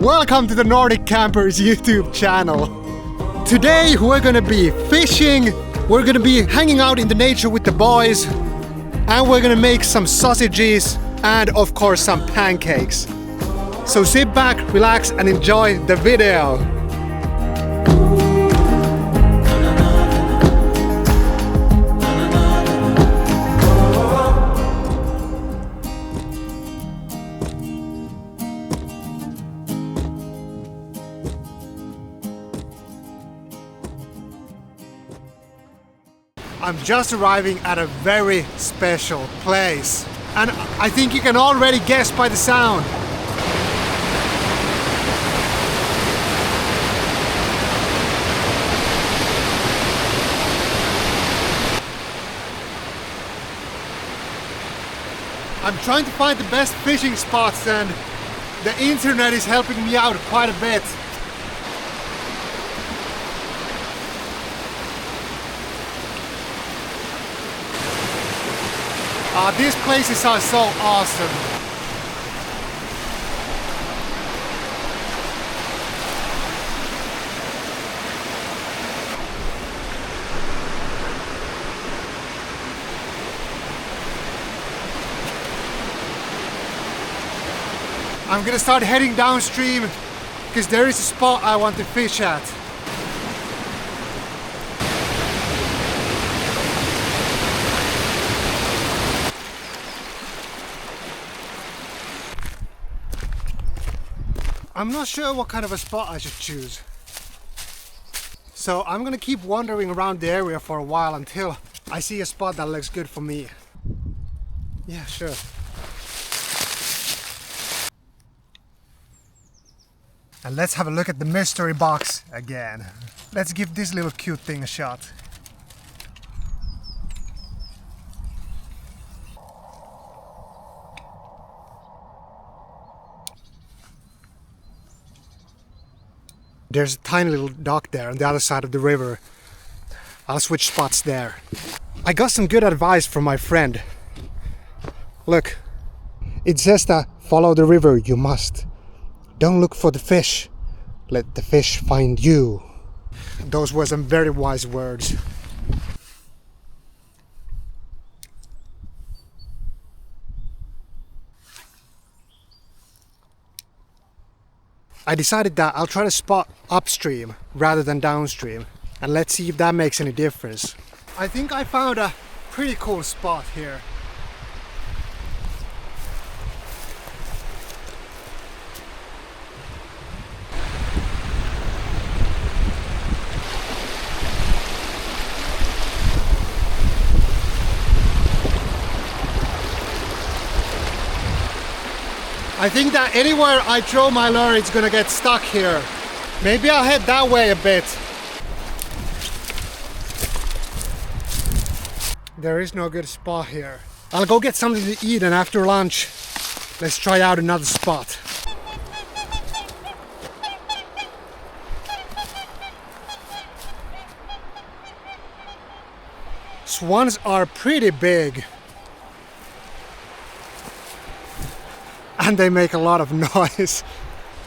Welcome to the Nordic Campers YouTube channel. Today we're gonna be fishing, we're gonna be hanging out in the nature with the boys, and we're gonna make some sausages and of course some pancakes. So sit back, relax and enjoy the video. I'm just arriving at a very special place, and I think you can already guess by the sound. I'm trying to find the best fishing spots, and the internet is helping me out quite a bit. These places are so awesome. I'm gonna start heading downstream because there is a spot I want to fish at. I'm not sure what kind of a spot I should choose. So I'm gonna keep wandering around the area for a while until I see a spot that looks good for me. Yeah, sure. And let's have a look at the mystery box again. Let's give this little cute thing a shot. There's a tiny little dock there on the other side of the river. I'll switch spots there. I got some good advice from my friend. Look, it says that follow the river you must. Don't look for the fish, let the fish find you. Those were some very wise words. I decided that I'll try to spot upstream rather than downstream, and let's see if that makes any difference. I think I found a pretty cool spot here. I think that anywhere I throw my lure it's gonna get stuck here. Maybe I'll head that way a bit. There is no good spot here. I'll go get something to eat, and after lunch let's try out another spot. Swans are pretty big. And they make a lot of noise.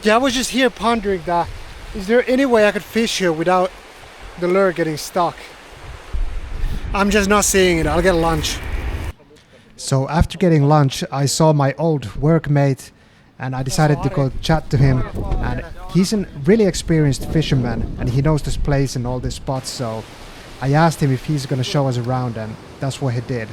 Yeah, I was just here pondering that. Is there any way I could fish here without the lure getting stuck? I'm just not seeing it. I'll get lunch. So after getting lunch, I saw my old workmate and I decided to go chat to him. And he's a really experienced fisherman and he knows this place and all these spots. So I asked him if he's gonna show us around, and that's what he did.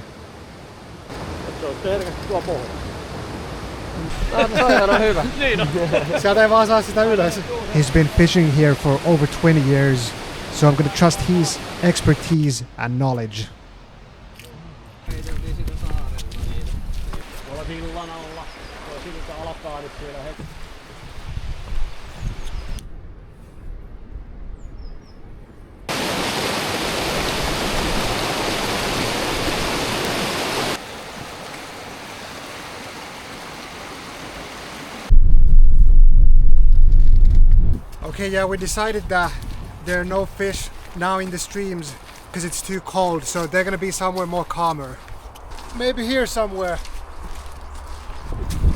He's been fishing here for over 20 years, so I'm going to trust his expertise and knowledge. Okay, yeah, we decided that there are no fish now in the streams because it's too cold, so they're gonna be somewhere more calmer. Maybe here somewhere.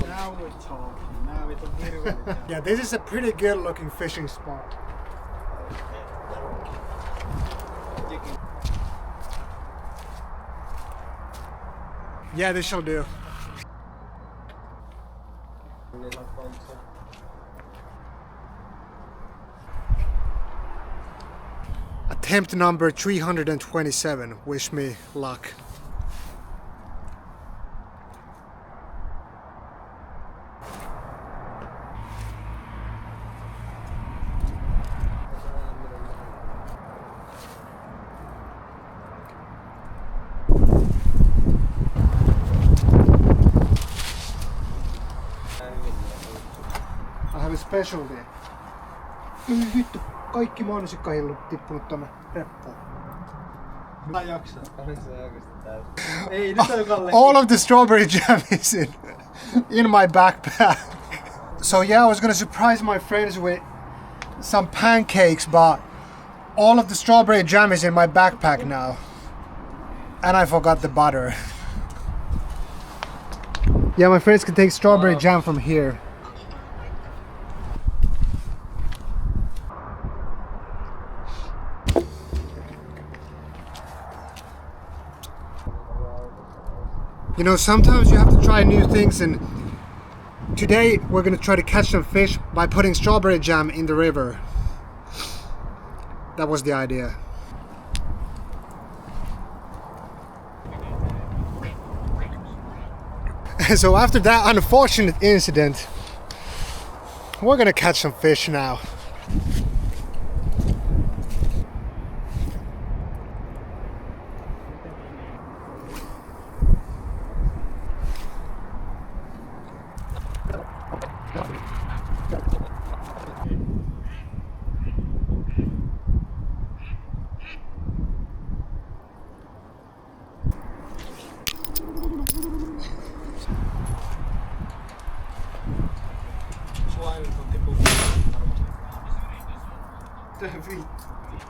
Now we're talking. Now it's a Yeah, this is a pretty good looking fishing spot. Yeah, this shall do. Attempt number 327. Wish me luck. I have a specialty. Vittu, kaikki mansikkahillut tippunut tonne reppuun. Mä jaksan. Ei, nyt on Kalle. All of the strawberry jam is in my backpack. So yeah, I was gonna surprise my friends with some pancakes, but all of the strawberry jam is in my backpack now. And I forgot the butter. Yeah, my friends can take strawberry jam from here. You know, sometimes you have to try new things, and today we're gonna try to catch some fish by putting strawberry jam in the river. That was the idea. So after that unfortunate incident, we're gonna catch some fish now.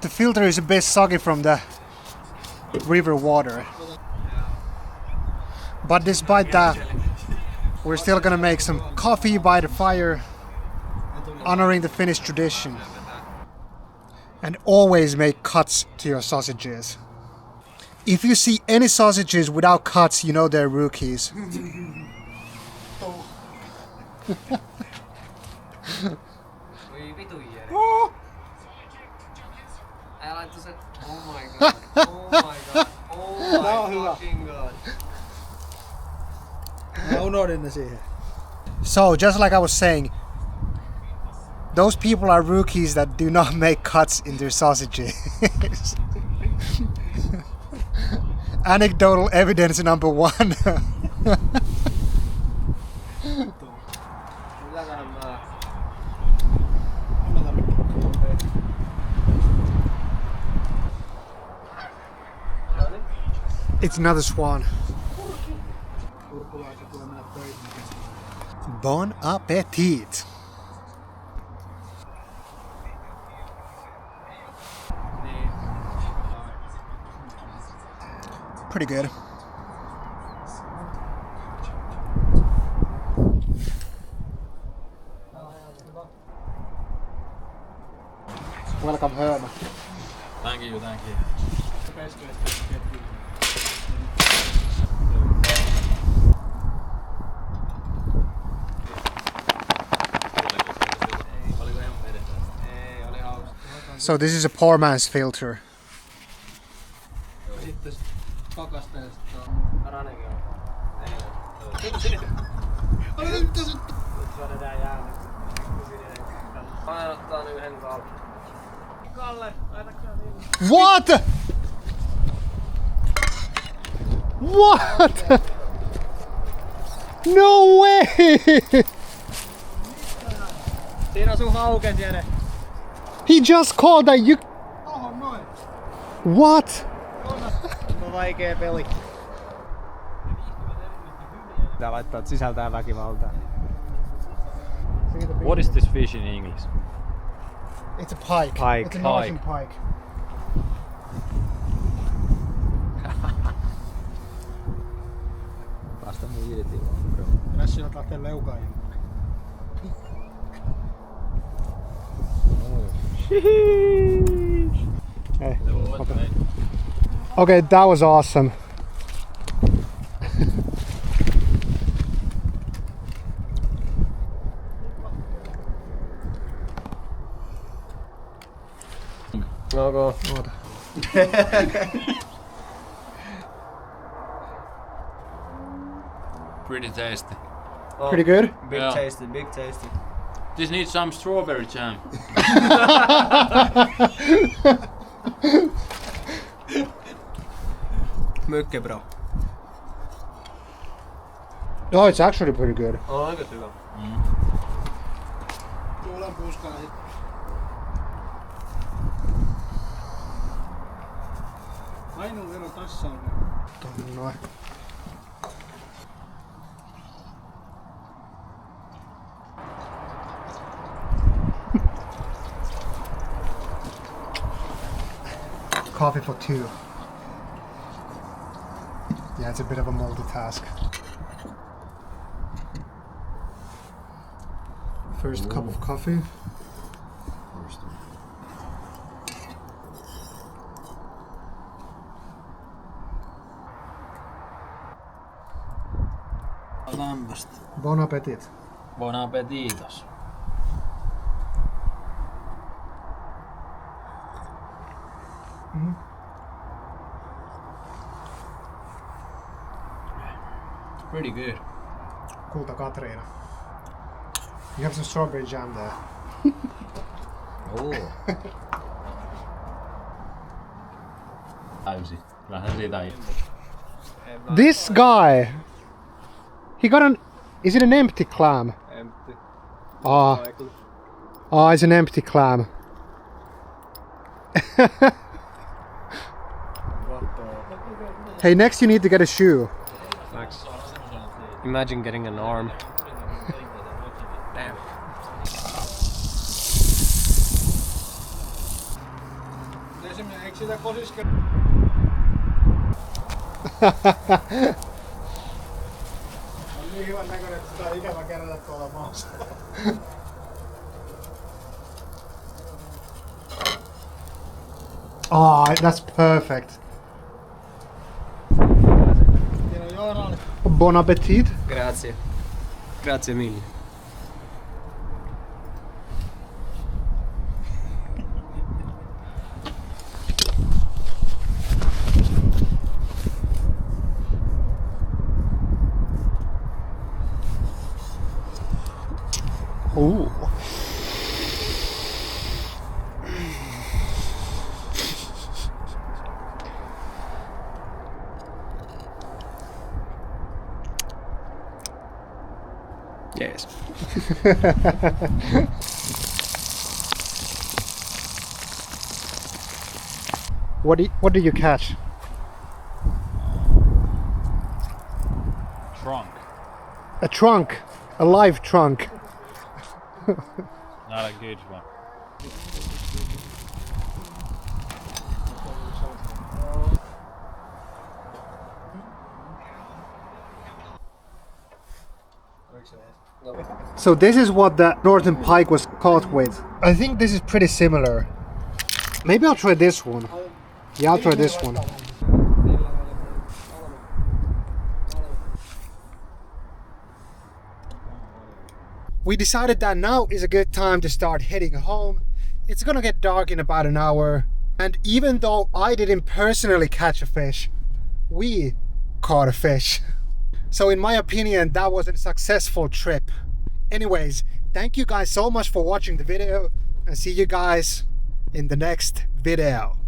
The filter is a bit soggy from the river water. But despite that, we're still gonna make some coffee by the fire, honoring the Finnish tradition. And always make cuts to your sausages. If you see any sausages without cuts, you know they're rookies. Oh my god. Oh my god. Oh my fucking god. Mä unohdin ne siihen. So, just like I was saying, those people are rookies that do not make cuts in their sausages. Anecdotal evidence number 1. It's another swan. Bon appetit! Pretty good. Welcome home. Thank you. So this is a poor man's filter. What? What? No way! Siinä sun haukes Jere. He just called that you... What? On vaikea peli. Tää laittaa, että sisältää väkivaltaa. What is this fish in English? It's a pike. Pike. It's a Northern pike. Vasta mun irti vaan. Tässä sillä lähtee leukaan. Hey, okay, that was awesome. Okay. Pretty tasty. Pretty good? Big Yeah. tasty, big tasty. This needs some strawberry jam. Mycket bra. Oh, it's actually pretty good. On aika hyvä. Tuolan puskalla sit. Ainoa ero tässä on Noin. Coffee for two. Yeah, it's a bit of a multitask. First cup of coffee. Lämpöstä. Bon appetit. Bon appetitos. It's pretty good. Kulta Katriina. You have some strawberry jam there. Oh. Täysi. Kyllähän siitä ei. This guy, he got an. Is it an empty clam? Empty. Ah, it's an empty clam. Hey, next you need to get a shoe. Max. Imagine getting an arm. Damn. esimerkiksi, eikö sitä kosiske... On niin hyvän näköinen, että sitä on ikävä kerätä tuolla maassa. Oh, that's perfect. Siinä on Joonalle. Bon appetit. Grazie. Grazie mille. Ooh. Yes. What do you catch? Trunk. A trunk, a live trunk. Not a good one. So this is what the northern pike was caught with. I think this is pretty similar. Maybe I'll try this one. Yeah, I'll try this one. We decided that now is a good time to start heading home. It's gonna get dark in about an hour. And even though I didn't personally catch a fish, we caught a fish. So in my opinion, that was a successful trip. Anyways, thank you guys so much for watching the video and see you guys in the next video.